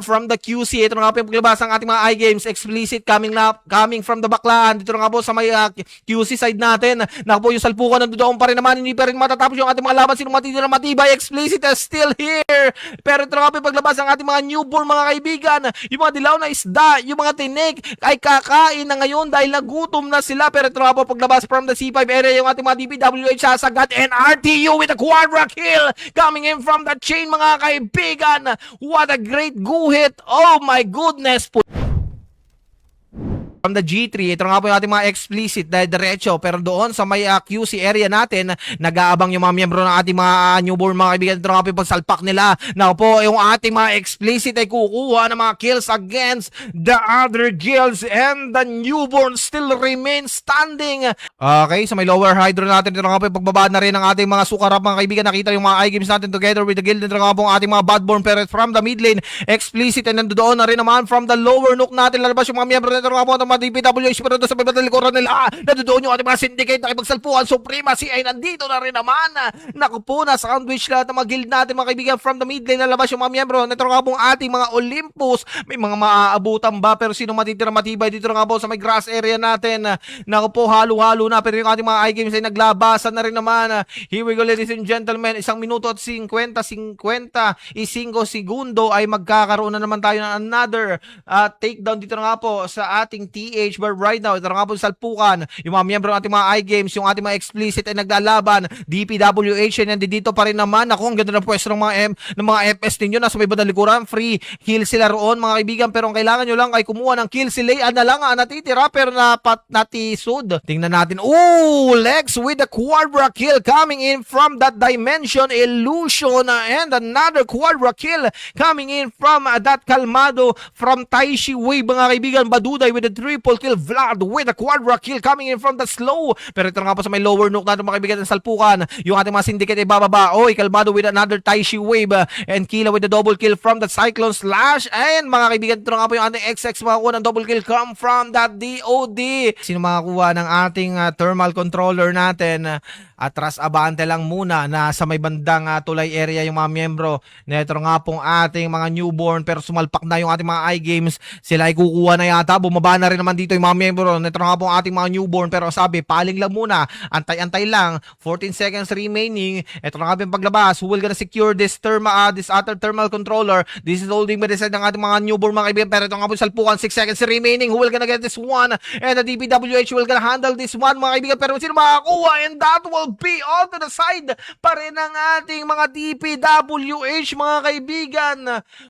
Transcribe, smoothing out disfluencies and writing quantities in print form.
from the QC. Ito na nga po yung paglabas ng ating mga iGames. Explicit coming from the baklaan. Dito na nga po sa may QC side natin. Naku po yung salpukan nandoon pa rin naman. Hindi pa rin matatapos yung ating mga laban. Sino matitira matibay? Explicit is still here. Pero ito na nga po yung paglabas ng ating mga newborn mga kaibigan. Yung mga dilaw na isda, yung mga tinik ay kakain na ngayon dahil nagutom na sila. Pero ito na nga po paglabas from the C5 area yung ating mga DPWH sasagad and RTU with a quadra kill coming in from the chain mga kaibigan. What a great guhit. Oh my goodness po. From the G3, ito nga po yung ating mga explicit dahil diretso, pero doon sa may QC area natin, nag-aabang yung mga miyembro ng ating mga newborn mga kaibigan. Ito nga po yung pagsalpak nila. Now po, yung ating mga explicit ay kukuha ng mga kills against the other guilds and the newborn still remain standing. Okay, sa may lower hydro natin, ito nga po yung pagbaba na rin ng ating mga sukarap mga kaibigan. Nakita yung mga iGames natin together with the guild. Ito nga po ang ating mga badborn, pero from the mid lane, explicit and nandoon na rin naman from the lower nook natin. Lalabas yung mga miyembro nito nga po mga DPWH, pero doon sa may likuran nila, nandoon yung ating mga syndicate na kipagsalpukan. Supremacy ay nandito na rin naman. Naku po, nasa sandwich lahat ng mga guild natin mga kaibigan. From the mid lane, lalabas yung mga miyembro. Ito nga po ang ating mga Olympus. May mga maaabutan ba? Pero sino matitira matibay dito nga po sa may grass area natin? Naku po, halo-halo na. Pero yung ating mga iGames ay naglabasan na rin naman. Here we go, ladies and gentlemen. 1 minuto at 50 segundo ay magkakaroon na naman tayo ng another takedown dito na nga po sa ating TH. But right now, ito na nga po salpukan. Yung mga miyembro ng ating mga iGames, yung ating mga explicit ay naglalaban. DPWH ay nandito pa rin naman. Ako, ang ganda ng pwesto ng mga FS ninyo. Nasa may bandang likuran. Free kill sila roon mga kaibigan. Pero ang kailangan nyo lang ay kumuha ng kill. Si Leia na lang natitira pero natisod. Tingnan natin. Ooh, Lex with the quadra kill coming in from that dimension illusion and another quadra kill coming in from that Kalmado from Taishi Wave mga kaibigan. Baduday with the triple kill. Vlad with a quadra kill coming in from the slow. Pero ito nga po sa may lower nook natin mga kaibigan ng salpukan. Yung ating mga syndicate ay bababa. Oy, Kalmado with another Taishi Wave and Kila with the double kill from the Cyclone Slash. And mga kaibigan, ito nga po yung ating XX makakuha ng double kill come from that DOD. Sino makakuha ng ating thermal controller natin? Atras abante lang muna na sa may bandang tulay area yung mga miyembro. Neto nga pong ating mga newborn pero sumalpak na yung ating mga iGames. Sila ay kukuha na yata. Bumaba na rin naman dito yung mga miyembro. Neto nga pong ating mga newborn pero sabi paling lang muna. Antay-antay lang. 14 seconds remaining. Ito na nga yung paglabas. Who will gonna secure this other thermal controller? This is holding by the side ng ating mga newborn mga kaibigan. Pero ito nga po salpukan. 6 seconds remaining. Who will gonna get this one? And the DPWH will gonna handle this one mga kaibigan. Pero sino makakuha? And that will be on to the side pa rin ng ating mga DPWH mga kaibigan.